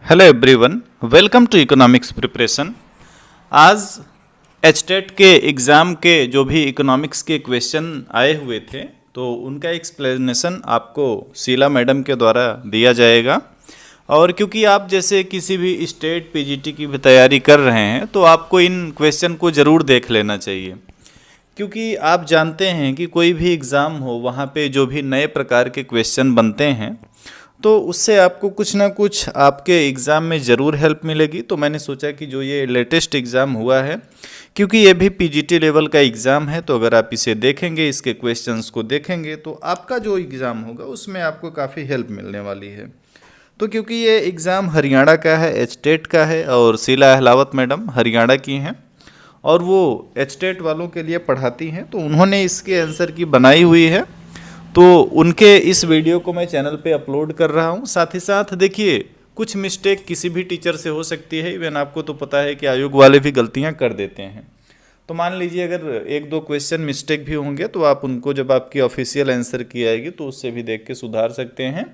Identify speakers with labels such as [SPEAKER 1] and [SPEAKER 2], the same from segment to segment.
[SPEAKER 1] Hello everyone, welcome to economics preparation. आज HTET के exam के जो भी इकोनॉमिक्स के क्वेश्चन आए हुए थे तो उनका एक्सप्लेनेशन आपको शीला मैडम के द्वारा दिया जाएगा। और क्योंकि आप जैसे किसी भी स्टेट पीजीटी की भी तैयारी कर रहे हैं तो आपको इन क्वेश्चन को ज़रूर देख लेना चाहिए, क्योंकि आप जानते हैं कि कोई भी एग्ज़ाम हो वहाँ पे जो भी नए प्रकार के क्वेश्चन बनते हैं तो उससे आपको कुछ ना कुछ आपके एग्ज़ाम में ज़रूर हेल्प मिलेगी। तो मैंने सोचा कि जो ये लेटेस्ट एग्ज़ाम हुआ है, क्योंकि ये भी पीजीटी लेवल का एग्ज़ाम है, तो अगर आप इसे देखेंगे, इसके क्वेश्चंस को देखेंगे तो आपका जो एग्ज़ाम होगा उसमें आपको काफ़ी हेल्प मिलने वाली है। तो क्योंकि ये एग्ज़ाम हरियाणा का है, एचटेट का है, और शीला अहलावत मैडम हरियाणा की हैं और वो एचटेट वालों के लिए पढ़ाती हैं, तो उन्होंने इसके आंसर की बनाई हुई है। तो उनके इस वीडियो को मैं चैनल पे अपलोड कर रहा हूँ। साथ ही साथ देखिए, कुछ मिस्टेक किसी भी टीचर से हो सकती है, इवन आपको तो पता है कि आयोग वाले भी गलतियाँ कर देते हैं। तो मान लीजिए अगर एक दो क्वेश्चन मिस्टेक भी होंगे तो आप उनको जब आपकी ऑफिशियल आंसर की आएगी तो उससे भी देख के सुधार सकते हैं,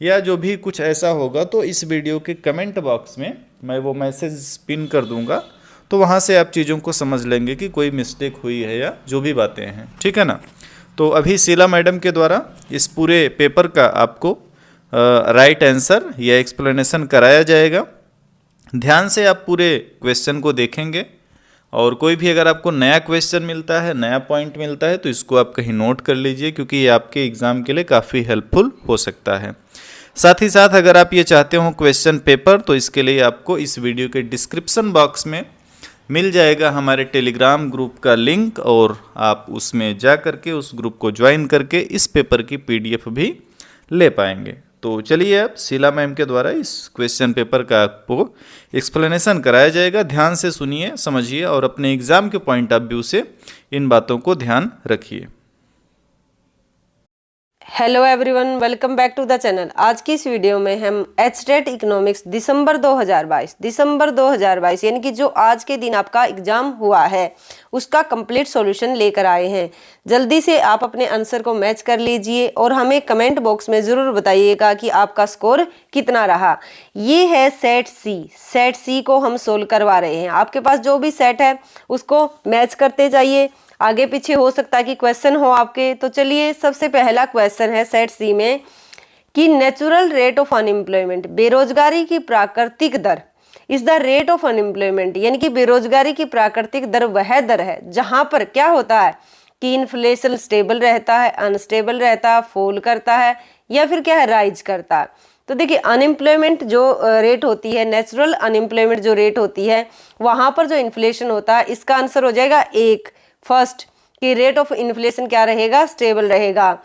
[SPEAKER 1] या जो भी कुछ ऐसा होगा तो इस वीडियो के कमेंट बॉक्स में मैं वो मैसेज पिन कर दूंगा, तो वहाँ से आप चीज़ों को समझ लेंगे कि कोई मिस्टेक हुई है या जो भी बातें हैं, ठीक है ना। तो अभी शीला मैडम के द्वारा इस पूरे पेपर का आपको राइट आंसर या एक्सप्लेनेशन कराया जाएगा। ध्यान से आप पूरे क्वेश्चन को देखेंगे और कोई भी अगर आपको नया क्वेश्चन मिलता है, नया पॉइंट मिलता है, तो इसको आप कहीं नोट कर लीजिए, क्योंकि ये आपके एग्ज़ाम के लिए काफ़ी हेल्पफुल हो सकता है। साथ ही साथ अगर आप ये चाहते हो क्वेश्चन पेपर, तो इसके लिए आपको इस वीडियो के डिस्क्रिप्शन बॉक्स में मिल जाएगा हमारे टेलीग्राम ग्रुप का लिंक, और आप उसमें जा करके उस ग्रुप को ज्वाइन करके इस पेपर की पीडीएफ भी ले पाएंगे। तो चलिए, अब शीला मैम के द्वारा इस क्वेश्चन पेपर का आपको एक्सप्लेनेशन कराया जाएगा। ध्यान से सुनिए, समझिए और अपने एग्ज़ाम के पॉइंट ऑफ व्यू से इन बातों को ध्यान रखिए।
[SPEAKER 2] Hello everyone, welcome back to the channel. आज की इस वीडियो में हम एचटेट इकोनॉमिक्स दिसंबर 2022 यानी कि जो आज के दिन आपका एग्जाम हुआ है उसका कंप्लीट सॉल्यूशन लेकर आए हैं। जल्दी से आप अपने आंसर को मैच कर लीजिए और हमें कमेंट बॉक्स में ज़रूर बताइएगा कि आपका स्कोर कितना रहा। ये है सेट सी को हम सोल्व करवा रहे हैं। आपके पास जो भी सेट है उसको मैच करते जाइए, आगे पीछे हो सकता है कि क्वेश्चन हो आपके। तो चलिए, सबसे पहला क्वेश्चन है सेट सी में कि नेचुरल रेट ऑफ अनएम्प्लॉयमेंट, बेरोजगारी की प्राकृतिक दर, is the rate of unemployment, यानी कि बेरोजगारी की प्राकृतिक दर वह दर है जहां पर क्या होता है कि इन्फ्लेशन स्टेबल रहता है, अनस्टेबल रहता है, फॉल करता है, या फिर क्या है, राइज करता है। तो देखिए, अनएम्प्लॉयमेंट जो रेट होती है, नेचुरल अनएम्प्लॉयमेंट जो रेट होती है, वहां पर जो इन्फ्लेशन होता है, इसका आंसर हो जाएगा एक, फर्स्ट कि रेट ऑफ इन्फ्लेशन क्या रहेगा, स्टेबल रहेगा।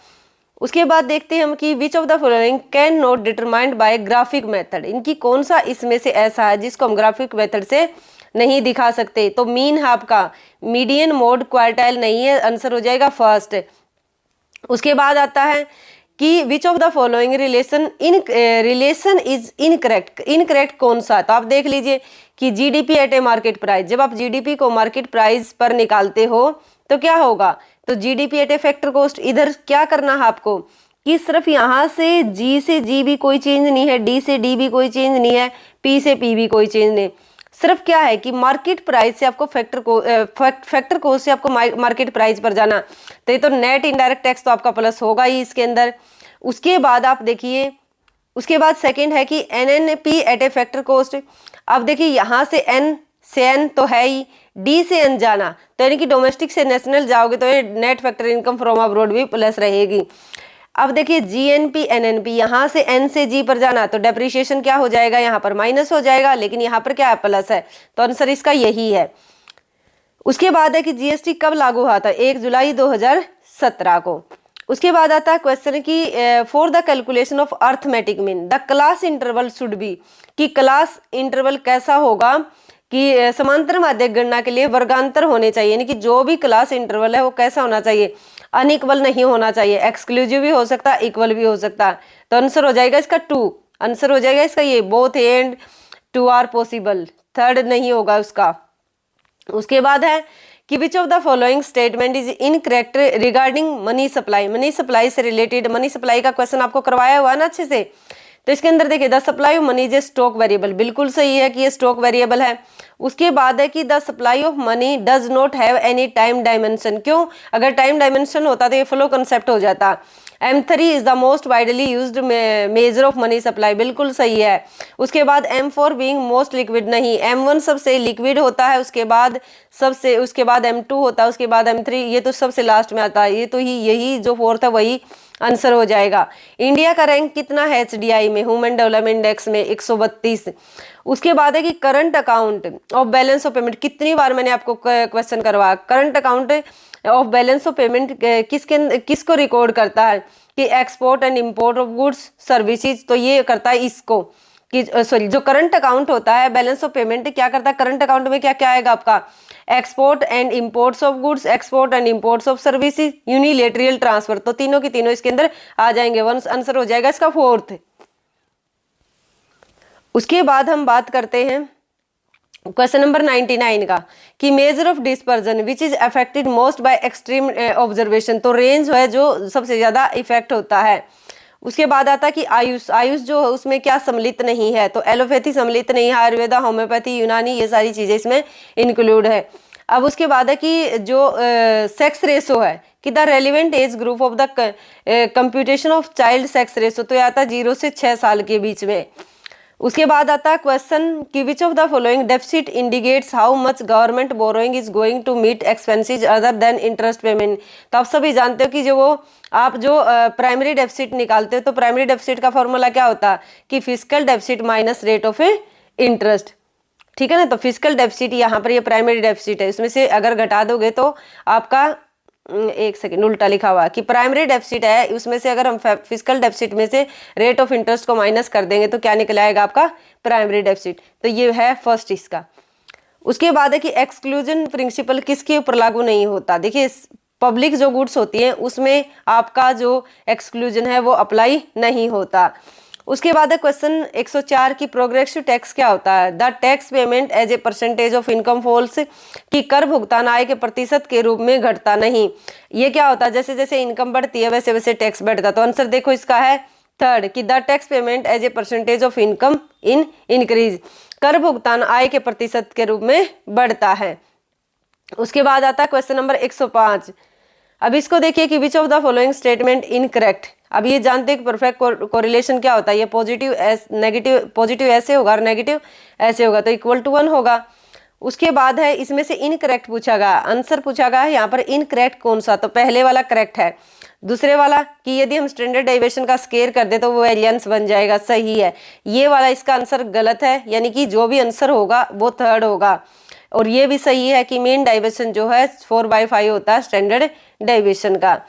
[SPEAKER 2] उसके बाद देखते हैं हम कि which of the following can not determined by graphic method, इनकी कौन सा इसमें से ऐसा है जिसको हम ग्राफिक मेथड से नहीं दिखा सकते। तो मीन है आपका, मीडियन, मोड, क्वार्टाइल नहीं है, आंसर हो जाएगा फर्स्ट। उसके बाद आता है कि which of the following relation is incorrect कौन सा। तो आप देख लीजिए कि GDP at A market price, जब आप जीडीपी को मार्केट प्राइस पर निकालते हो तो क्या होगा, तो GDP at A factor cost, इधर क्या करना है आपको कि सिर्फ यहाँ से जी भी कोई चेंज नहीं है, डी से डी भी कोई चेंज नहीं है, पी से पी भी कोई चेंज नहीं, सिर्फ क्या है कि मार्केट प्राइस से आपको फैक्टर कॉस्ट से आपको मार्केट प्राइस पर जाना। तो ये तो नेट इनडायरेक्ट टैक्स तो आपका प्लस होगा ही इसके अंदर। उसके बाद आप देखिए, उसके बाद सेकंड है कि एनएनपी एट ए फैक्टर कॉस्ट। अब देखिए, यहाँ से एन से एन तो है ही, डी से एन जाना, तो यानी कि डोमेस्टिक से नेशनल जाओगे तो ये net factor income from abroad भी प्लस रहेगी। अब देखिए, जीएनपी एनएनपी, यहाँ से एन से जी पर जाना, तो डेप्रिसिएशन क्या हो जाएगा, यहाँ पर माइनस हो जाएगा, लेकिन यहाँ पर क्या है, प्लस है, तो आंसर इसका यही है। उसके बाद है कि जीएसटी कब लागू हुआ था, 1 जुलाई 2017 को। उसके बाद आता है क्वेश्चन कि for the calculation of arithmetic mean the class interval should be, कि क्लास इंटरवल कैसा होगा कि समांतर माध्यक गणना के लिए वर्गांतर होने चाहिए, यानी कि जो भी क्लास इंटरवल है वो कैसा होना चाहिए, अनइक्वल नहीं होना चाहिए, एक्सक्लूसिव भी हो सकता है, इक्वल भी हो सकता है। तो आंसर हो जाएगा इसका 2, आंसर हो जाएगा इसका ये, both and 2 are possible, third नहीं होगा उसका। उसके बाद है कि which of the following statement is incorrect regarding money supply, money supply से रिलेटेड, मनी सप्लाई का क्वेश्चन आपको करवाया हुआ है ना अच्छे से। तो इसके अंदर देखिए the supply of money is a stock variable, बिल्कुल सही है कि ये स्टॉक वेरिएबल है। उसके बाद है कि the supply of money does not have any time dimension, क्यों? अगर टाइम डायमेंशन होता तो ये फ्लो कंसेप्ट हो जाता। M3 is the most widely used measure of money supply, बिल्कुल सही है। उसके बाद M4 बीइंग मोस्ट लिक्विड, नहीं, M1 सबसे लिक्विड होता है, उसके बाद M2 होता है, उसके बाद M3, ये तो सबसे लास्ट में आता है। ये तो यही जो फोर्थ है वही आंसर हो जाएगा। इंडिया का रैंक कितना है HDI में, ह्यूमन डेवलपमेंट इंडेक्स में? 132। उसके बाद है कि current account of balance of payment, कितनी बार मैंने आपको क्वेश्चन करवाया। Current account of balance of payment किसको रिकॉर्ड करता है? कि export and import of goods services, तो ये करता है इसको, कि सॉरी, जो करंट अकाउंट होता है बैलेंस ऑफ पेमेंट क्या करता है? करंट अकाउंट में क्या क्या आएगा आपका? Export and imports of goods, export and imports of services, unilateral transfer, तो तीनों की तीनों इसके अंदर आ जाएंगे। वन आंसर हो जाएगा इसका फोर्थ। उसके बाद हम बात करते हैं क्वेश्चन नंबर 99 का, कि measure of dispersion which is affected most by extreme observation, तो रेंज है जो सबसे ज्यादा इफेक्ट होता है। उसके बाद आता है कि आयुष, आयुष जो है उसमें क्या सम्मिलित नहीं है? तो एलोपैथी सम्मिलित नहीं है, आयुर्वेदा, होम्योपैथी, यूनानी, ये सारी चीजें इसमें इंक्लूड है। अब उसके बाद है कि जो सेक्स रेशो है कि the relevant age group of the computation of child sex ratio, तो ये आता है 0 से 6 साल के बीच में। उसके बाद आता है क्वेश्चन कि which of the following deficit indicates how much government borrowing is going to meet expenses other than interest payment. तो आप सभी जानते हो कि आप जो प्राइमरी डेफिसिट निकालते हो, तो प्राइमरी डेफिसिट का फॉर्मूला क्या होता है? कि physical deficit minus rate of interest, ठीक है ना। तो फिजिकल डेफिसिट यहाँ पर ये प्राइमरी डेफिसिट है, इसमें से अगर घटा दोगे तो आपका एक सेकेंड, उल्टा लिखा हुआ कि प्राइमरी डेफिसिट है, उसमें से अगर हम फिजिकल डेफिसिट में से रेट ऑफ इंटरेस्ट को माइनस कर देंगे तो क्या निकल आएगा आपका? Primary deficit. तो ये है फर्स्ट इसका। उसके बाद है कि एक्सक्लूजन प्रिंसिपल किसके ऊपर लागू नहीं होता? देखिए पब्लिक जो गुड्स होती है उसमें आपका जो एक्सक्लूजन है वो अप्लाई नहीं होता। उसके बाद है क्वेश्चन 104 की प्रोग्रेसिव टैक्स क्या होता है? The tax payment as a percentage of income falls, कि कर भुगतान आय के प्रतिशत के रूप में घटता नहीं। ये क्या होता है? जैसे जैसे इनकम बढ़ती है वैसे वैसे टैक्स बढ़ता। तो आंसर देखो इसका है थर्ड, कि the tax payment as a percentage of income increase, कर भुगतान आय के प्रतिशत के रूप में बढ़ता है। उसके बाद आता है क्वेश्चन नंबर 105। अब इसको देखिए कि which of the following statement incorrect. अब ये जानते हैं कि परफेक्ट कोरिलेशन क्या होता है? ये पॉजिटिव नेगेटिव, पॉजिटिव ऐसे होगा और नेगेटिव ऐसे होगा, तो इक्वल टू 1 होगा। उसके बाद है इसमें से इनकरेक्ट पूछा गया, आंसर पूछा गया है यहाँ पर इनकरेक्ट कौन सा? तो पहले वाला करेक्ट है। दूसरे वाला कि यदि हम स्टैंडर्ड डेविएशन का स्केयर कर दे तो वो वेरिएंस बन जाएगा, सही है। ये वाला इसका आंसर गलत है, यानी कि जो भी आंसर होगा वो थर्ड होगा। और ये भी सही है कि मीन डेविएशन जो है 4/5 होता है स्टैंडर्ड डेविएशन का।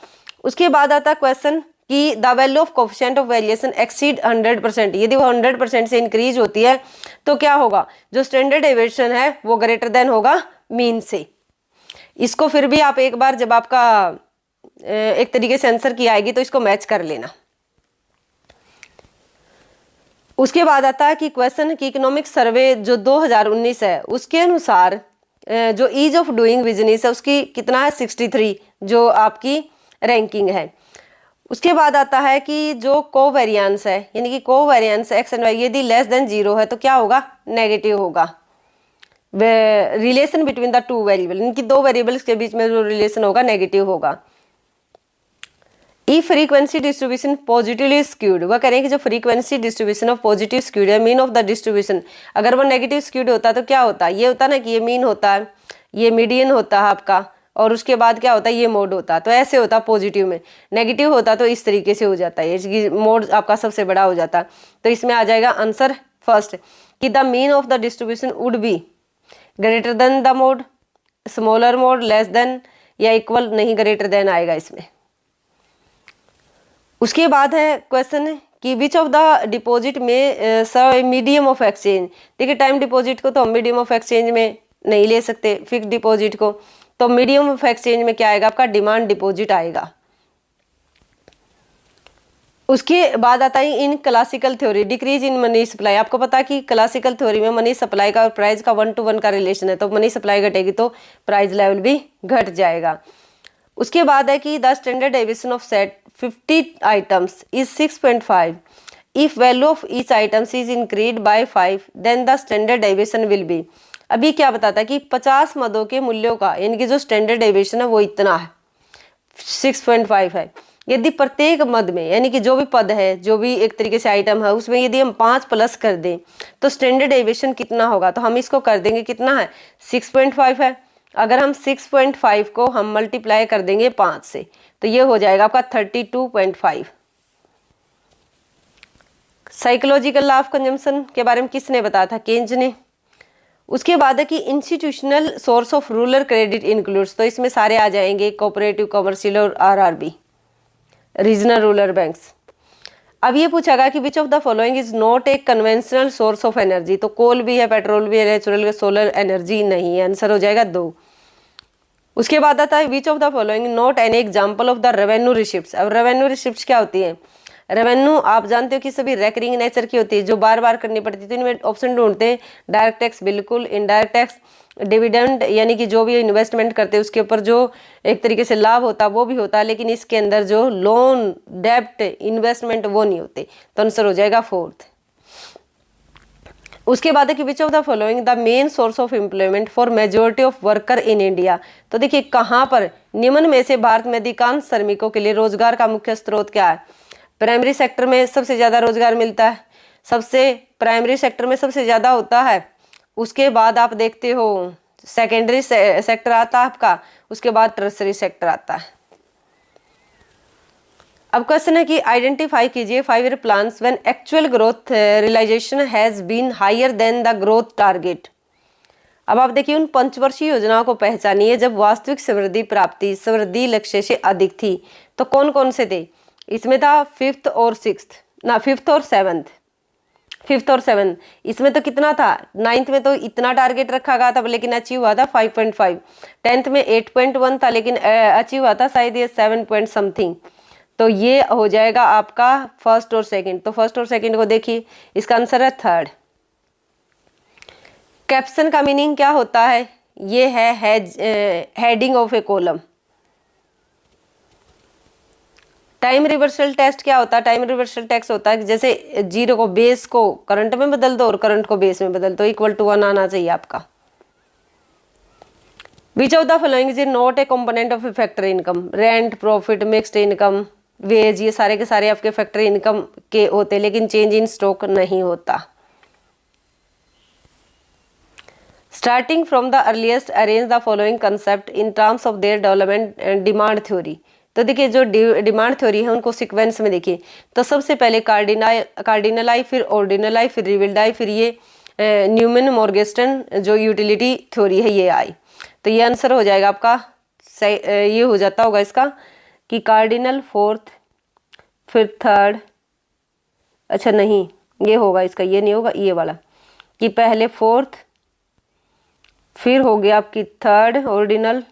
[SPEAKER 2] उसके बाद आता क्वेश्चन कि the value of coefficient of variation exceed 100%, यदि वो 100% से इंक्रीज होती है तो क्या होगा? जो स्टैंडर्ड डेविएशन है वो ग्रेटर देन होगा मीन से। इसको फिर भी आप एक बार जब आपका एक तरीके से आंसर की आएगी तो इसको मैच कर लेना। उसके बाद आता है कि क्वेश्चन की इकोनॉमिक सर्वे जो 2019 है उसके अनुसार जो ईज ऑफ डूइंग बिजनेस है उसकी कितना है? 63 जो आपकी रैंकिंग है। उसके बाद आता है कि जो कोवेरिएंस है, यानी कि कोवेरिएंस एक्स एंड वाई यदि लेस देन 0 है तो क्या होगा? नेगेटिव होगा। Relation between the two variable, इनकी दो वेरिएबल्स के बीच में जो रिलेशन होगा नेगेटिव होगा। ई फ्रीक्वेंसी डिस्ट्रीब्यूशन पॉजिटिवली स्क्यूड, वह कह रहे हैं कि जो frequency distribution of positive skewed है, मीन ऑफ द डिस्ट्रीब्यूशन, अगर वो नेगेटिव स्क्यूड होता तो क्या होता? ये होता ना कि ये मीन होता है, ये मीडियन होता है आपका, और उसके बाद क्या होता है? ये मोड होता। तो ऐसे होता पॉजिटिव में, नेगेटिव होता तो इस तरीके से हो जाता है, ये मोड आपका सबसे बड़ा हो जाता। तो इसमें आ जाएगा आंसर फर्स्ट कि the mean of the distribution would be greater than the mode, smaller mode, less than या इक्वल, नहीं ग्रेटर देन आएगा इसमें। उसके बाद है क्वेश्चन कि विच ऑफ द डिपॉजिट में सर्व मीडियम ऑफ एक्सचेंज। देखिए टाइम डिपॉजिट को तो हम मीडियम ऑफ एक्सचेंज में नहीं ले सकते, फिक्स डिपॉजिट को, तो मीडियम ऑफ एक्सचेंज में क्या आएगा? आपका डिमांड डिपॉजिट आएगा। उसके बाद आता है in classical theory decrease in money supply. आपको पता है कि क्लासिकल थ्योरी में मनी सप्लाई का और प्राइस का 1 to 1 का रिलेशन है, तो मनी सप्लाई घटेगी तो प्राइस लेवल भी घट जाएगा। उसके बाद है कि the standard deviation of set 50 items is 6.5 if value of each items is increase by 5 then the standard deviation will be. अभी क्या बताता है कि 50 मदों के मूल्यों का यानी कि जो स्टैंडर्ड डेविएशन है वो इतना है, 6.5 है। यदि प्रत्येक मद में यानी कि जो भी पद है, जो भी एक तरीके से आइटम है, उसमें यदि हम 5 प्लस कर दें तो स्टैंडर्ड डेविएशन कितना होगा, तो हम इसको कर देंगे कितना है, 6.5 है। अगर हम 6.5 को हम मल्टीप्लाई कर देंगे 5 से तो ये हो जाएगा आपका 32.5। साइकोलॉजिकल लॉ ऑफ कंजम्पशन के बारे में किसने बताया था, केन्ज ने। उसके बाद है कि institutional source of rural credit includes, तो इसमें सारे आ जाएंगे कोऑपरेटिव, कमर्शियल और आरआरबी, रीजनल रूरल बैंक्स। अब ये पूछागा कि which of the following is not a conventional source of energy, तो कोल भी है, पेट्रोल भी है, नेचुरल, सोलर एनर्जी नहीं है, आंसर हो जाएगा 2। उसके बाद आता है विच of the following not an example of the revenue receipts. अब रेवेन्यू रिसिप्ट्स क्या होती है, रेवेन्यू आप जानते हो कि सभी रेकरिंग नेचर की होती है, जो बार बार करनी पड़ती है। तो इनमें ऑप्शन ढूंढते हैं, डायरेक्ट टैक्स बिल्कुल, इनडायरेक्ट टैक्स, डिविडेंड यानी कि जो भी इन्वेस्टमेंट करते हैं उसके ऊपर जो एक तरीके से लाभ होता है वो भी होता है, लेकिन इसके अंदर जो लोन, डेब्ट, इन्वेस्टमेंट वो नहीं होते, तो आंसर हो जाएगा 4th। उसके बाद है कि which of the following the main source of employment for majority of worker in India. तो देखिए कहाँ पर निम्न में से भारत में अधिकांश श्रमिकों के लिए रोजगार का मुख्य स्रोत क्या है। प्राइमरी सेक्टर में सबसे ज़्यादा रोजगार मिलता है, सबसे प्राइमरी सेक्टर में सबसे ज़्यादा होता है। उसके बाद आप देखते हो सेकेंडरी सेक्टर आता है आपका, उसके बाद टर्सरी सेक्टर आता है। अब क्वेश्चन है कि आइडेंटिफाई कीजिए 5 year plans when actual growth realisation has been higher than the growth target. अब आप देखिए उन पंचवर्षीय योजनाओं को पहचानिए जब वास्तविक समृद्धि प्राप्ति समृद्धि लक्ष्य से अधिक थी। तो कौन कौन से थे, इसमें था 5th और 6th ना, 5th और 7th, 5th और 7th। इसमें तो कितना था, 9th में तो इतना टारगेट रखा गया था लेकिन अचीव हुआ था 5.5, 10th में 8.1 था लेकिन अचीव हुआ था शायद ये 7 पॉइंट समथिंग। तो ये हो जाएगा आपका फर्स्ट और सेकंड। तो फर्स्ट और सेकंड को देखिए, इसका आंसर है 3rd। कैप्शन का मीनिंग क्या होता है, ये है heading of a column. Time reversal test क्या होता है, टाइम रिवर्सल टेस्ट होता है कि जैसे 0 को बेस को करंट में बदल दो और करंट को बेस में बदल दो, इक्वल टू 1 आना चाहिए आपका। Which of the following is not a component of a factor income. Rent, profit, mixed income, wage, ये सारे के सारे आपके फैक्टर इनकम के होते हैं, लेकिन चेंज इन स्टॉक नहीं होता। Starting from the earliest arrange the following concept in terms of their development and demand theory. तो देखिए जो डिमांड थ्योरी है उनको सीक्वेंस में देखिए, तो सबसे पहले कार्डिनल आई, फिर ऑर्डिनल आई, फिर रिविल्ड आई, फिर ये न्यूमैन मॉर्गेस्टन जो यूटिलिटी थ्योरी है ये आई। तो ये आंसर हो जाएगा आपका ये हो जाता होगा इसका कि कार्डिनल 4th, फिर 3rd, अच्छा नहीं ये होगा इसका, ये नहीं होगा, ये वाला कि पहले 4th, फिर हो गया आपकी 3rd ऑर्डिनल,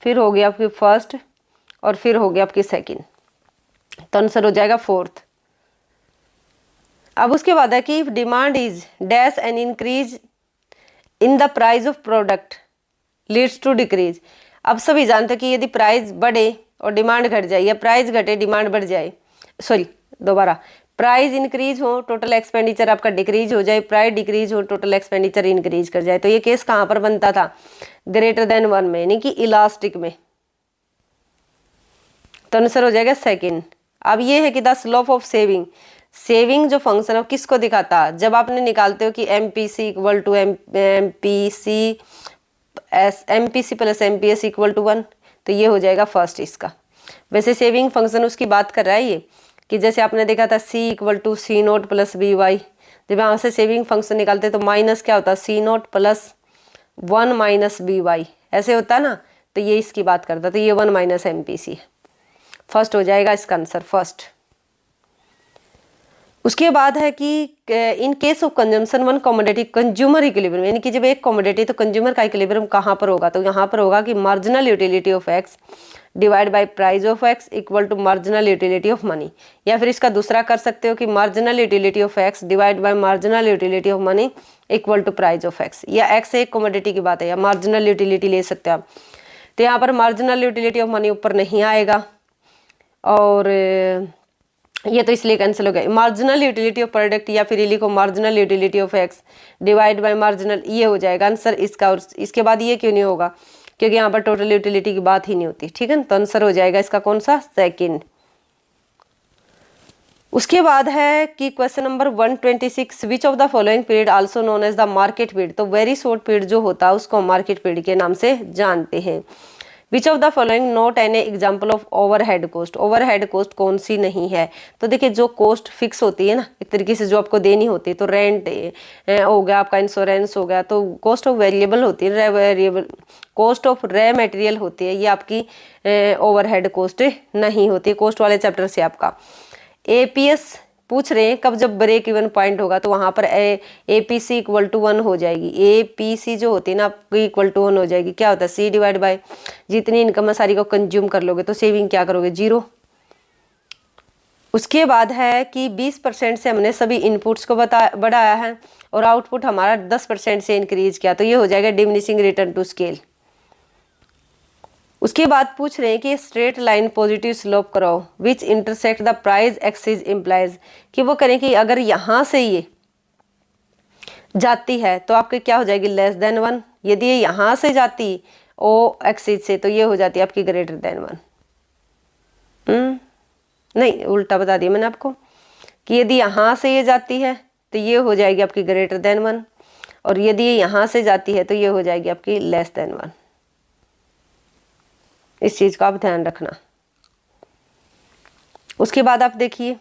[SPEAKER 2] फिर हो गया आपकी 1st और फिर हो गया आपकी 2nd। तो आंसर हो जाएगा 4th। अब उसके बाद है कि if demand is dash an increase in the price of product leads to decrease. अब सभी जानते हैं कि यदि प्राइस बढ़े और डिमांड घट जाए, या प्राइस घटे डिमांड बढ़ जाए, सॉरी दोबारा, प्राइस इंक्रीज हो टोटल एक्सपेंडिचर आपका डिक्रीज हो जाए, प्राइस डिक्रीज हो टोटल एक्सपेंडिचर इंक्रीज कर जाए। तो ये केस कहाँ पर बनता था, ग्रेटर देन 1 में, यानी कि इलास्टिक में। तो आंसर हो जाएगा 2nd। अब ये है कि the slope of saving, saving जो फंक्शन है किसको दिखाता है, जब आपने निकालते हो कि MPC equal to MPC plus MPS equal to 1, तो ये हो जाएगा फर्स्ट इसका। वैसे सेविंग फंक्शन उसकी बात कर रहा है ये कि जैसे आपने देखा था C equal to C0 plus BY, जब यहाँ से सेविंग फंक्शन निकालते तो माइनस क्या होता है C0 प्लस 1 माइनस BY, ऐसे होता है ना, तो ये इसकी बात करता, तो ये 1 माइनस MPC है। फर्स्ट हो जाएगा इसका आंसर फर्स्ट। उसके बाद है कि in case of consumption one commodity consumer equilibrium, यानी कि जब एक कमोडिटी तो कंज्यूमर का इक्विलिब्रियम कहाँ पर होगा, तो यहाँ पर होगा कि marginal utility of X divide by price of X equal to marginal utility of money. या फिर इसका दूसरा कर सकते हो कि marginal utility of X divide by marginal utility of money equal to price of X, या एक्स एक कमोडिटी की बात है या मार्जिनल यूटिलिटी ले सकते हो आप। तो यहाँ पर मार्जिनल यूटिलिटी ऑफ मनी ऊपर नहीं आएगा और ये तो इसलिए कैंसिल हो गया। मार्जिनल यूटिलिटी ऑफ प्रोडक्ट या फिर लिखो marginal utility of X divide by marginal, ये हो जाएगा आंसर इसका। और इसके बाद ये क्यों नहीं होगा, क्योंकि यहाँ पर टोटल यूटिलिटी की बात ही नहीं होती, ठीक है ना। तो आंसर हो जाएगा इसका कौन सा, सेकंड। उसके बाद है कि question number 126, which of the following period also known as the market period. तो वेरी शॉर्ट पीरियड जो होता है उसको मार्केट पीरियड के नाम से जानते हैं। Which of the following not an example of overhead cost. Overhead cost कौन सी नहीं है, तो देखिए जो कोस्ट फिक्स होती है ना एक तरीके से जो आपको देनी होती है, तो रेंट हो गया, आपका इंश्योरेंस हो गया, तो कॉस्ट ऑफ वेरिएबल होती है, वेरिएबल कॉस्ट ऑफ रे मटेरियल होती है, ये आपकी ओवरहेड कोस्ट नहीं होती है। कॉस्ट वाले चैप्टर से आपका एपीएस पूछ रहे हैं कब, जब ब्रेक इवन पॉइंट होगा, तो वहां पर एपीसी इक्वल टू 1 हो जाएगी। एपीसी जो होती है ना आपकी इक्वल टू 1 हो जाएगी। क्या होता है, सी डिवाइड बाय जितनी इनकम है सारी को कंज्यूम कर लोगे तो सेविंग क्या करोगे, 0। उसके बाद है कि 20% से हमने सभी इनपुट्स को बढ़ाया है और आउटपुट हमारा 10% से इंक्रीज किया, तो ये हो जाएगा डिमिनिशिंग रिटर्न टू स्केल। उसके बाद पूछ रहे हैं कि स्ट्रेट लाइन पॉजिटिव स्लोप कराओ विच intersect the price axis implies, कि वो करें कि अगर यहाँ से ये जाती है तो आपके क्या हो जाएगी, लेस देन 1। यदि ये यहाँ से जाती ओ एक्सिस से तो ये हो जाती है आपकी ग्रेटर देन 1। नहीं, उल्टा बता दिया मैंने आपको कि यदि यहाँ से ये जाती है तो ये हो जाएगी आपकी ग्रेटर देन 1, और यदि ये यहाँ से जाती है तो ये हो जाएगी आपकी लेस देन 1। इस चीज का आप ध्यान रखना। उसके बाद आप देखिए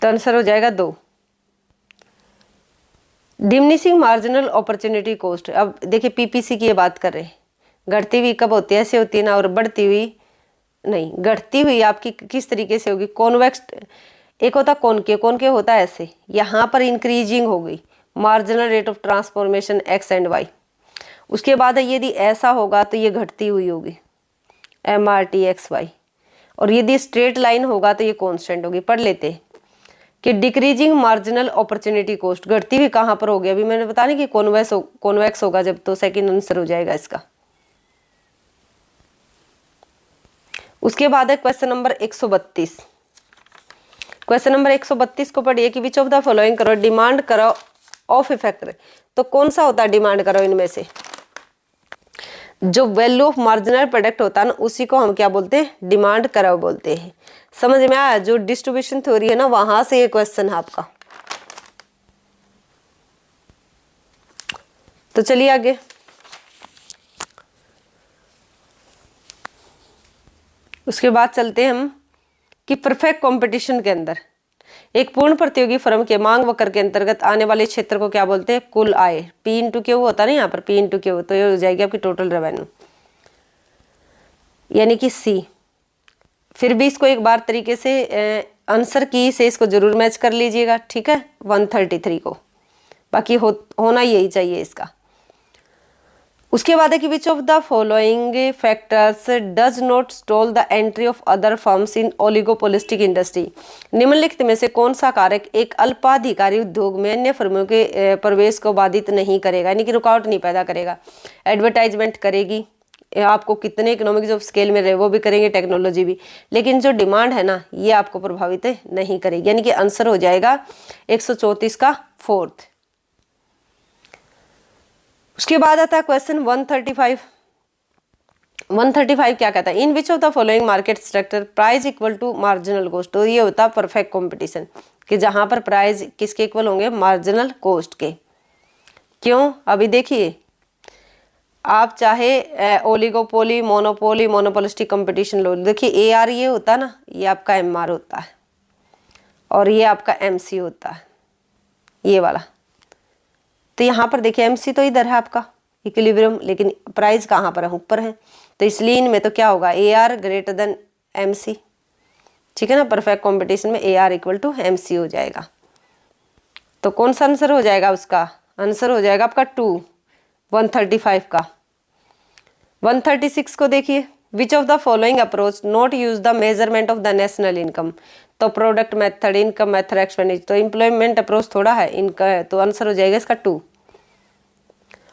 [SPEAKER 2] तो आंसर हो जाएगा 2। Diminishing marginal opportunity cost. अब देखिए पीपीसी की ये बात कर रहे हैं, घटती हुई कब होती है, ऐसे होती है ना, और बढ़ती हुई नहीं। घटती हुई आपकी किस तरीके से होगी, कॉन्वेक्स, एक होता कॉनकेव होता है ऐसे, यहाँ पर इंक्रीजिंग हो गई marginal rate of transformation X and Y. उसके बाद यदि ऐसा होगा तो ये घटती हुई होगी MRT/XY, और यदि स्ट्रेट लाइन होगा तो ये कांस्टेंट होगी। पढ़ लेते हैं कि डिक्रीजिंग मार्जिनल अपॉर्चुनिटी कॉस्ट, घटती हुई कहाँ पर होगी, अभी मैंने बता नहीं कि कॉन्वेक्स होगा जब, तो सेकंड आंसर हो जाएगा इसका। उसके बाद है क्वेश्चन नंबर 132। क्वेश्चन नंबर 132 को पढ़िए कि विच ऑफ द फॉलोइंग करो डिमांड करो ऑफ इफेक्ट। तो कौन सा होता है डिमांड करो इनमें से, जो वैल्यू ऑफ मार्जिनल प्रोडक्ट होता है ना उसी को हम क्या बोलते हैं, डिमांड करो बोलते हैं। समझ में आया, जो डिस्ट्रीब्यूशन थ्योरी है ना वहां से ये क्वेश्चन है आपका। तो चलिए आगे। उसके बाद चलते हैं हम कि परफेक्ट कंपटीशन के अंदर एक पूर्ण प्रतियोगी फर्म के मांग वक्र के अंतर्गत आने वाले क्षेत्र को क्या बोलते हैं, कुल आय। P/Q होता है ना यहाँ पर, P/Q, तो ये हो जाएगी आपकी टोटल रेवेन्यू, यानी कि C। फिर भी इसको एक बार तरीके से आंसर की से इसको जरूर मैच कर लीजिएगा, ठीक है, 133 को, बाकी होना यही चाहिए इसका। उसके बाद है कि which of the following factors does not stall the entry of other firms in oligopolistic industry. निम्नलिखित में से कौन सा कारक एक अल्पाधिकारी उद्योग में अन्य फर्मों के प्रवेश को बाधित नहीं करेगा, यानी कि रुकावट नहीं पैदा करेगा। एडवर्टाइजमेंट करेगी, आपको कितने इकोनॉमिक्स ऑफ स्केल में रहे वो भी करेंगे, टेक्नोलॉजी भी, लेकिन जो डिमांड है ना ये आपको प्रभावित नहीं करेगी, यानी कि आंसर हो जाएगा 134 का 4th। उसके बाद आता है क्वेश्चन 135। 135 क्या कहता है, in which of the following market structure price equal to marginal cost. तो ये होता है परफेक्ट कंपटीशन, कि जहां पर प्राइस किसके इक्वल होंगे, मार्जिनल कॉस्ट के। क्यों, अभी देखिए आप चाहे ओलिगोपोली, मोनोपोली, मोनोपोलिस्टिक कंपटीशन लो, देखिए AR ये होता है ना, ये आपका MR होता है और ये आपका MC होता है, ये वाला। तो यहाँ पर देखिए MC तो इधर है आपका इक्विलिब्रियम, लेकिन प्राइस कहाँ पर है, ऊपर है, तो इसलिए इनमें तो क्या होगा, AR ग्रेटर देन MC, ठीक है ना। परफेक्ट कंपटीशन में AR इक्वल टू MC हो जाएगा। तो कौन सा आंसर हो जाएगा उसका, आंसर हो जाएगा आपका 2, 135 का। 136 को देखिए, which of the following approach not use the measurement of the national income. तो product method, income method, expenditure, तो इम्प्लॉयमेंट अप्रोच थोड़ा है, इनका है, तो आंसर हो जाएगा इसका 2।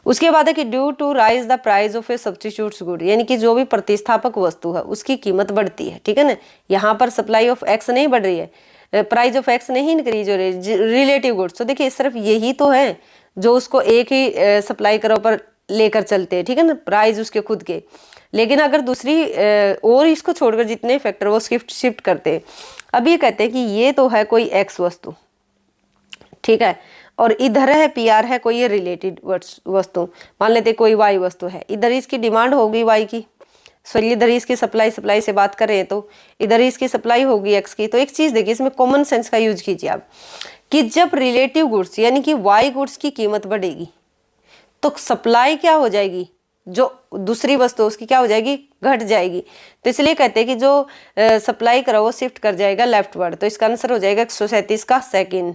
[SPEAKER 2] उसके बाद है कि due to rise the price of a substitutes good, यानी कि जो भी प्रतिस्थापक वस्तु है उसकी कीमत बढ़ती है, ठीक है ना। यहाँ पर सप्लाई ऑफ एक्स नहीं बढ़ रही है, प्राइस ऑफ एक्स नहीं इंक्रीज हो रही है, रिलेटिव गुड्स। तो देखिए सिर्फ यही तो है जो उसको एक ही सप्लाई करो पर लेकर चलते हैं, ठीक है ना, प्राइस उसके खुद के। लेकिन अगर दूसरी और इसको छोड़कर जितने फैक्टर वो शिफ्ट करते हैं। अब ये कहते हैं कि ये तो है कोई एक्स वस्तु, ठीक है, और इधर है पी आर है कोई ये रिलेटेड वस्तु, मान लेते कोई वाई वस्तु है, इधर इसकी डिमांड होगी वाई की, सॉरी इधर इसकी सप्लाई से बात करें तो इधर इसकी सप्लाई होगी एक्स की। तो एक चीज देखिए, इसमें कॉमन सेंस का यूज कीजिए आप, कि जब रिलेटिव गुड्स यानी कि वाई गुड्स की कीमत बढ़ेगी तो सप्लाई क्या हो जाएगी, जो दूसरी वस्तु उसकी क्या हो जाएगी, घट जाएगी। तो इसलिए कहते हैं कि जो सप्लाई करो वो शिफ्ट कर जाएगा लेफ्टवर्ड। तो इसका आंसर हो जाएगा 137 का सेकंड।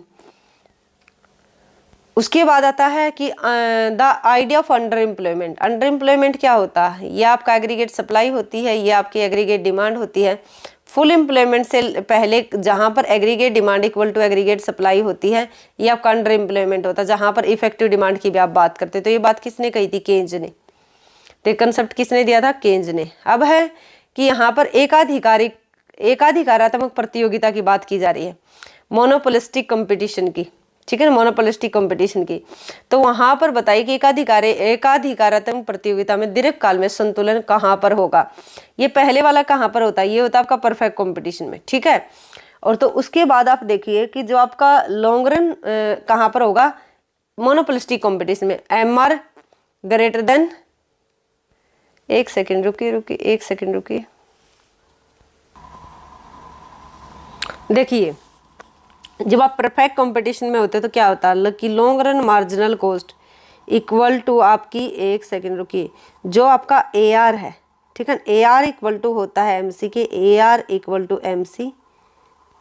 [SPEAKER 2] उसके बाद आता है कि the idea of under employment. Under employment क्या होता है, ये आपका एग्रीगेट सप्लाई होती है, ये आपकी एग्रीगेट डिमांड होती है। फुल एम्प्लॉयमेंट से पहले जहां पर aggregate demand equal to aggregate supply होती है, ये आपका अंडर एम्प्लॉयमेंट होता है, जहां पर इफेक्टिव डिमांड की भी आप बात करते। तो ये बात किसने कही थी, केन्ज ने। तो ये कंसेप्ट किसने दिया था, केन्ज ने। अब है कि यहाँ पर एकाधिकारात्मक प्रतियोगिता की बात की जा रही है, मोनोपोलिस्टिक कंपटीशन की, ठीक है ना, मोनोपोलिस्टिक कंपटीशन की। तो वहां पर बताइए कि एकाधिकारात्मक प्रतियोगिता में दीर्घकाल में संतुलन कहाँ पर होगा। ये पहले वाला कहाँ पर होता है, ये होता है आपका परफेक्ट कंपटीशन में, ठीक है। और तो उसके बाद आप देखिए कि जो आपका लॉन्ग रन कहाँ पर होगा, मोनोपोलिस्टिक कंपटीशन में। एम आर ग्रेटर देन, एक सेकेंड रुकिए, देखिए जब आप परफेक्ट कंपटीशन में होते हैं तो क्या होता है कि long run marginal cost equal to आपकी, एक सेकेंड रुकिए, जो आपका ए आर है, ठीक है, ए आर इक्वल टू होता है एम सी के, A R equal to M C,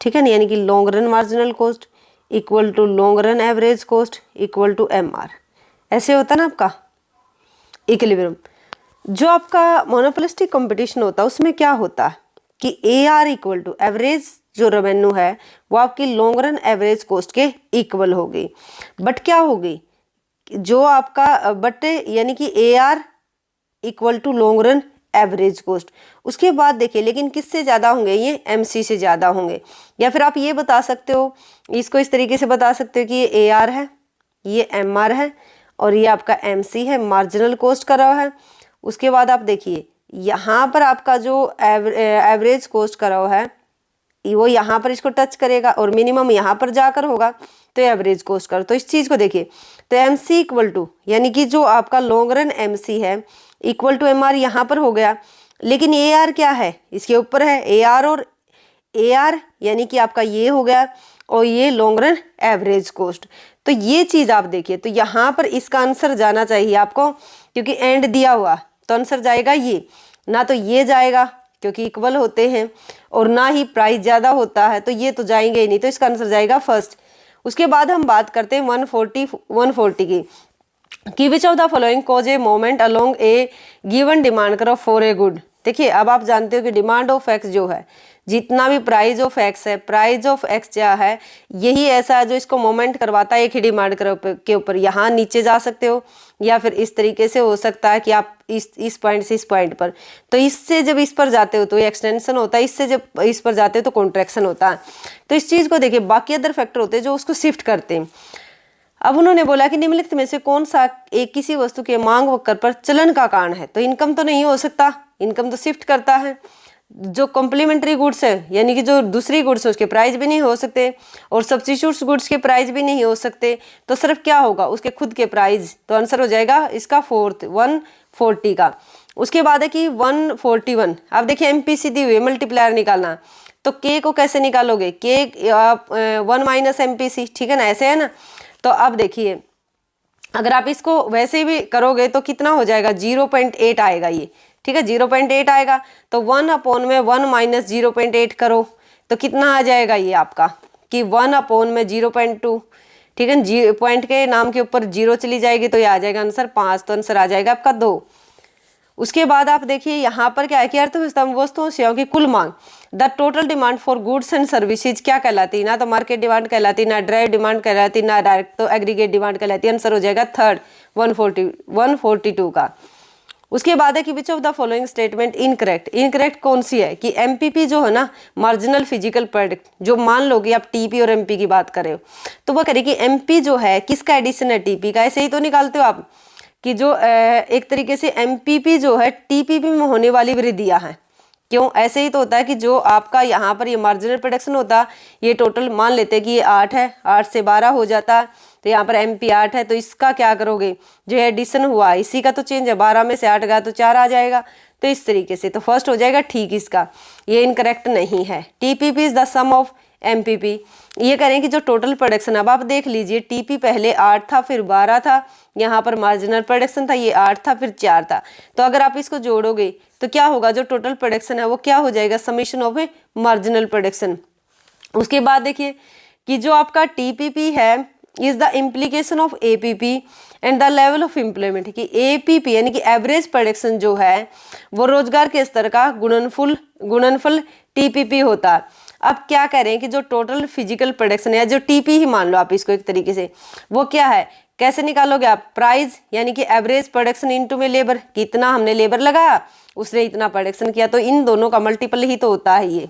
[SPEAKER 2] ठीक है ना, यानी कि long run marginal cost equal to long run average cost equal to M R, ऐसे होता है ना आपका इक्विलिब्रियम। जो आपका मोनोपोलिस्टिक कंपटीशन होता है उसमें क्या होता है कि A R equal to average जो रेवेन्यू है वो आपकी लॉन्ग रन एवरेज कॉस्ट के इक्वल होगी। बट क्या होगी, जो आपका बट यानी कि A R equal to long run average cost. उसके बाद देखिए लेकिन किससे ज़्यादा होंगे, ये एम सी से ज़्यादा होंगे। या फिर आप ये बता सकते हो, इसको इस तरीके से बता सकते हो कि ये ए आर है, ये एम आर है और ये आपका एम सी है, मार्जिनल कॉस्ट का रहा है। उसके बाद आप देखिए यहाँ पर आपका जो एवरेज कॉस्ट का रहा है वो यहाँ पर इसको टच करेगा और मिनिमम यहाँ पर जाकर होगा, तो एवरेज कॉस्ट कर। तो इस चीज़ को देखिए, तो एम सी इक्वल टू यानी कि जो आपका लॉन्ग रन एम सी है इक्वल टू एम आर यहाँ पर हो गया, लेकिन ए आर क्या है, इसके ऊपर है ए आर, और ए आर यानी कि आपका ये हो गया और ये लॉन्ग रन एवरेज कॉस्ट। तो ये चीज़ आप देखिए, तो यहाँ पर इसका आंसर जाना चाहिए आपको, क्योंकि एंड दिया हुआ तो आंसर जाएगा ये, ना तो ये जाएगा क्योंकि इक्वल होते हैं, और ना ही प्राइस ज़्यादा होता है, तो ये तो जाएंगे ही नहीं, तो इसका आंसर जाएगा फर्स्ट। उसके बाद हम बात करते हैं 140 की, कि which of the following cause a moment along A given demand करो फॉर ए गुड। देखिए अब आप जानते हो कि डिमांड ऑफ एक्स जो है, जितना भी प्राइस ऑफ एक्स है, प्राइस ऑफ एक्स क्या है, यही ऐसा है जो इसको मोमेंट करवाता है एक ही डिमांड के ऊपर। यहाँ नीचे जा सकते हो या फिर इस तरीके से हो सकता है कि आप इस पॉइंट से इस पॉइंट पर, तो इससे जब इस पर जाते हो तो ये एक्सटेंशन होता है, इससे जब इस पर जाते हो तो कॉन्ट्रैक्शन होता है। तो इस चीज़ को देखिए, बाकी अदर फैक्टर होते हैं जो उसको शिफ्ट करते हैं। अब उन्होंने बोला कि निम्नलिखित में से कौन सा एक किसी वस्तु के मांग वक्र पर चलन का कारण है। तो इनकम तो नहीं हो सकता, इनकम तो शिफ्ट करता है। जो कॉम्प्लीमेंट्री गुड्स है यानी कि जो दूसरी गुड्स है उसके प्राइस भी नहीं हो सकते, और सब्स्टिट्यूट्स गुड्स के प्राइस भी नहीं हो सकते, तो सिर्फ क्या होगा, उसके खुद के प्राइस। तो आंसर हो जाएगा इसका 140 का। उसके बाद है कि 141। अब देखिए एमपीसी दी हुई, मल्टीप्लायर निकालना, तो के को कैसे निकालोगे, के 1 माइनस एमपीसी, ठीक है ना, ऐसे है ना। तो अब देखिए अगर आप इसको वैसे भी करोगे तो कितना हो जाएगा, 0.8 आएगा ये, ठीक है, 0.8 आएगा। तो 1 अपॉन में 1 माइनस 0.8 करो तो कितना आ जाएगा ये आपका, कि 1 अपॉन में 0.2, ठीक है, पॉइंट के नाम के ऊपर 0 चली जाएगी तो ये आ जाएगा आंसर 5, तो आंसर आ जाएगा आपका 2। उसके बाद आप देखिए यहाँ पर क्या है कि अर्थव्यवस्था में वस्तुओं सेवाओं की कुल मांग, the total demand for goods and services क्या कहलाती है, ना तो मार्केट डिमांड कहलाती, ना ड्राइव डिमांड कहलाती, ना डायरेक्ट तो एग्रीगेट डिमांड कहलाती। आंसर हो जाएगा थर्ड 142 का। उसके बाद है कि which of the following statement incorrect. Incorrect कौन सी है कि एमपीपी जो है ना, मार्जिनल फिजिकल प्रोडक्ट, जो मान लो कि आप टीपी और एमपी की बात कर रहे हो, तो वो करें कि एमपी जो है किसका एडिशन है, टीपी का। ऐसे ही तो निकालते हो आप कि जो एक तरीके से एमपीपी जो है टीपीपी में होने वाली वृद्धियां हैं। क्यों? ऐसे ही तो होता है कि जो आपका यहाँ पर ये मार्जिनल प्रोडक्शन होता, ये टोटल मान लेते हैं कि ये 8 है, 8 से 12 हो जाता, तो यहाँ पर एमपी 8 है, तो इसका क्या करोगे, जो एडिशन हुआ इसी का तो चेंज है, 12 में से 8 गया तो 4 आ जाएगा। तो इस तरीके से तो फर्स्ट हो जाएगा ठीक इसका, ये इनकरेक्ट नहीं है। TPP is the sum of MPP. ये करें कि जो टोटल प्रोडक्शन, अब आप देख लीजिए टीपी पहले 8 था फिर 12 था, यहाँ पर मार्जिनल प्रोडक्शन था, ये 8 था फिर 4 था, तो अगर आप इसको जोड़ोगे तो क्या होगा, जो टोटल प्रोडक्शन है वो क्या हो जाएगा, summation of A marginal production. उसके बाद देखिए कि जो आपका टीपीपी है is the implication of APP and the level of employment, कि एपीपी यानी कि एवरेज प्रोडक्शन जो है वो रोजगार के स्तर का गुणनफल टीपीपी होता है। अब क्या कह रहे हैं कि जो टोटल फिजिकल प्रोडक्शन है, जो टीपी ही मान लो आप इसको एक तरीके से, वो क्या है, कैसे निकालोगे आप, प्राइस यानी कि एवरेज प्रोडक्शन इनटू में लेबर, कितना हमने लेबर लगाया उसने इतना प्रोडक्शन किया, तो इन दोनों का मल्टीपल ही तो होता है ये,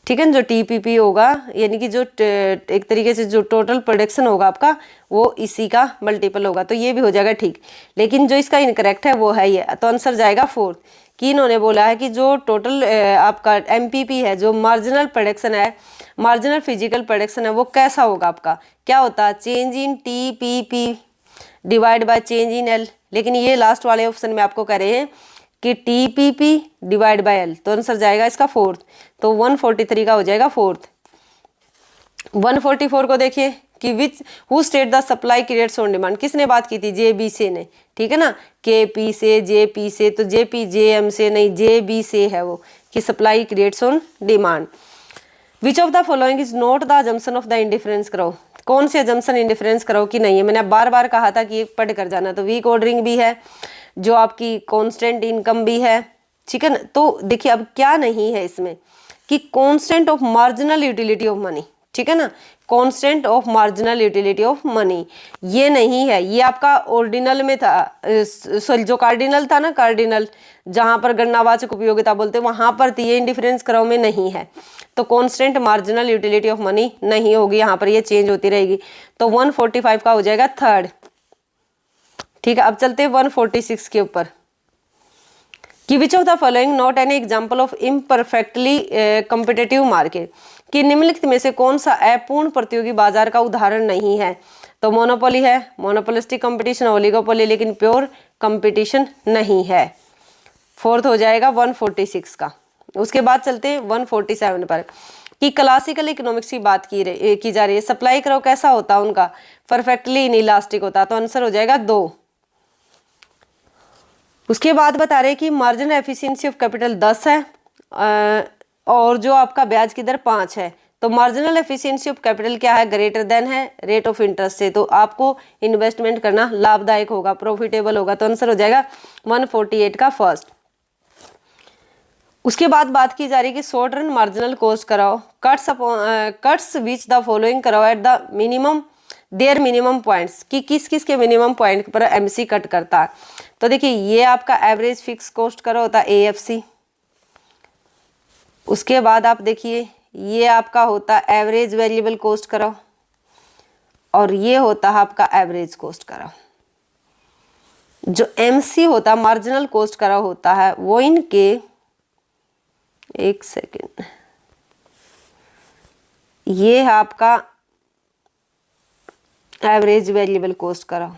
[SPEAKER 2] ठीक है। जो टीपीपी होगा यानी कि जो एक तरीके से जो टोटल प्रोडक्शन होगा आपका वो इसी का मल्टीपल होगा, तो ये भी हो जाएगा ठीक। लेकिन जो इसका इनकरेक्ट है वो है ये, तो आंसर जाएगा फोर्थ, कि इन्होंने बोला है कि जो टोटल आपका एमपीपी है, जो मार्जिनल प्रोडक्शन है, मार्जिनल फिजिकल प्रोडक्शन है, वो कैसा होगा आपका, क्या होता है, change in TPP divide by change in L. लेकिन ये लास्ट वाले ऑप्शन में आपको कह रहे हैं कि टीपीपी डिवाइड बाय एल, तो आंसर जाएगा इसका फोर्थ, तो 143 का हो जाएगा फोर्थ। 144 को देखिए कि which who state the supply creates on demand, किसने बात की थी, जेबी से ने, ठीक है ना, के पी से, जे पी से, तो जे पी जे एम से नहीं, जे बी से है वो, कि supply creates on demand. Which of the following is not the assumption of the indifference करो, कौन से अजम्पशन इंडिफरेंस करो कि नहीं है। मैंने बार बार कहा था कि पढ़ कर जाना, तो वीक ऑर्डरिंग भी है, जो आपकी कांस्टेंट इनकम भी है, ठीक है ना। तो देखिए अब क्या नहीं है इसमें कि constant of marginal utility of money, ठीक है ना, constant of marginal utility of money ये नहीं है, ये आपका ऑर्डिनल में था, सॉरी जो कार्डिनल था ना, कार्डिनल जहां पर गणनावाचक उपयोगिता बोलते हैं वहां पर थी, ये इंडिफरेंस क्रम में नहीं है, तो constant marginal utility of money नहीं होगी, यहाँ पर ये चेंज होती रहेगी, तो 145 का हो जाएगा थर्ड, ठीक है। अब चलते हैं 146 के ऊपर, कि which of the following not an example of imperfectly competitive market, कि निम्नलिखित में से कौन सा अपूर्ण प्रतियोगी बाजार का उदाहरण नहीं है, तो मोनोपोली है, मोनोपोलिस्टिक कंपटीशन, ओलिगोपोली, लेकिन प्योर कंपटीशन नहीं है, फोर्थ हो जाएगा 146 का। उसके बाद चलते हैं 147 पर, कि क्लासिकल इकोनॉमिक्स की बात की जा रही है, सप्लाई कर्व कैसा होता है उनका, परफेक्टली इनइलास्टिक होता है, तो आंसर हो जाएगा 2। उसके बाद बता रहे हैं कि मार्जिनल एफिशिएंसी ऑफ कैपिटल 10 है और जो आपका ब्याज की दर 5 है, तो मार्जिनल एफिशिएंसी ऑफ कैपिटल क्या है, ग्रेटर देन है रेट ऑफ इंटरेस्ट से, तो आपको इन्वेस्टमेंट करना लाभदायक होगा, प्रॉफिटेबल होगा, तो आंसर हो जाएगा 148 का फर्स्ट। उसके बाद बात की जा रही है कि short run marginal cost curve, cuts which the following curve at the minimum their minimum points, कि किस किस के मिनिमम पॉइंट पर एमसी कट करता है। तो देखिए ये आपका एवरेज फिक्स कॉस्ट करो होता है एएफसी, उसके बाद आप देखिए ये आपका होता है एवरेज वेरिएबल कॉस्ट करो, और ये होता है आपका एवरेज कॉस्ट करो। जो एमसी होता है मार्जिनल कॉस्ट करो होता है वो इनके, एक सेकेंड, ये है आपका एवरेज वेरिएबल कॉस्ट करो,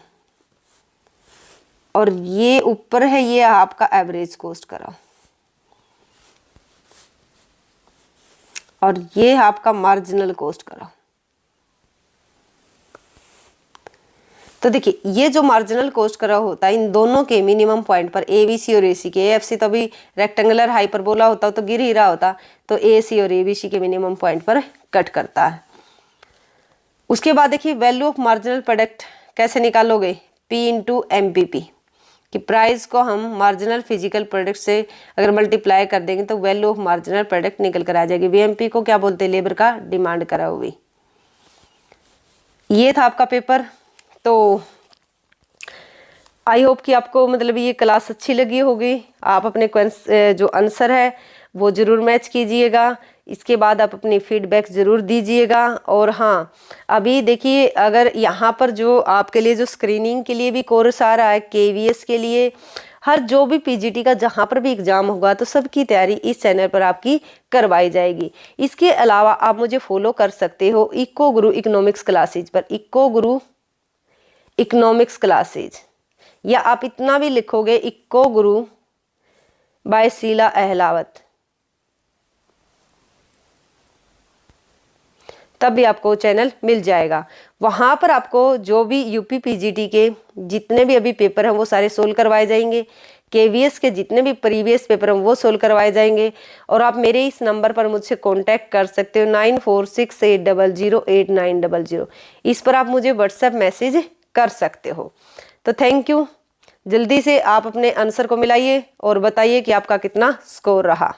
[SPEAKER 2] और ये ऊपर है ये आपका एवरेज कॉस्ट करो, और ये है आपका मार्जिनल कॉस्ट करो। तो देखिए ये जो मार्जिनल कॉस्ट करा होता है इन दोनों के मिनिमम पॉइंट पर, एबीसी और एसी के, एएफसी तो अभी रेक्टेंगुलर हाइपरबोला होता तो गिर ही रहा होता, तो एसी और एबीसी के मिनिमम पॉइंट पर कट करता है। उसके बाद देखिए वैल्यू ऑफ मार्जिनल प्रोडक्ट कैसे निकालोगे, पी इंटू एमपीपी, कि प्राइस को हम मार्जिनल फिजिकल प्रोडक्ट से अगर मल्टीप्लाई कर देंगे तो वैल्यू ऑफ मार्जिनल प्रोडक्ट निकल कर आ जाएगी। वीएमपी को क्या बोलते हैं? लेबर का डिमांड करा हुई। ये था आपका पेपर। तो आई होप कि आपको मतलब ये क्लास अच्छी लगी होगी। आप अपने जो आंसर है वो ज़रूर मैच कीजिएगा। इसके बाद आप अपनी फीडबैक ज़रूर दीजिएगा। और हाँ, अभी देखिए, अगर यहाँ पर जो आपके लिए जो स्क्रीनिंग के लिए भी कोर्स आ रहा है, केवीएस के लिए, हर जो भी पीजीटी का जहाँ पर भी एग्ज़ाम होगा तो सबकी तैयारी इस चैनल पर आपकी करवाई जाएगी। इसके अलावा आप मुझे फॉलो कर सकते हो इको गुरु इकोनॉमिक्स क्लासेज पर, इको गुरु इकोनॉमिक्स क्लासेज, या आप इतना भी लिखोगे इको गुरु बाय शीला अहलावत, तब भी आपको चैनल मिल जाएगा। वहाँ पर आपको जो भी यूपी पीजीटी के जितने भी अभी पेपर हैं वो सारे सोल्व करवाए जाएंगे। केवीएस के जितने भी प्रीवियस पेपर हैं वो सोल्व करवाए जाएंगे। और आप मेरे इस नंबर पर मुझसे कांटेक्ट कर सकते हो 9468008900। इस पर आप मुझे व्हाट्सएप मैसेज कर सकते हो। तो थैंक यू। जल्दी से आप अपने आंसर को मिलाइए और बताइए कि आपका कितना स्कोर रहा।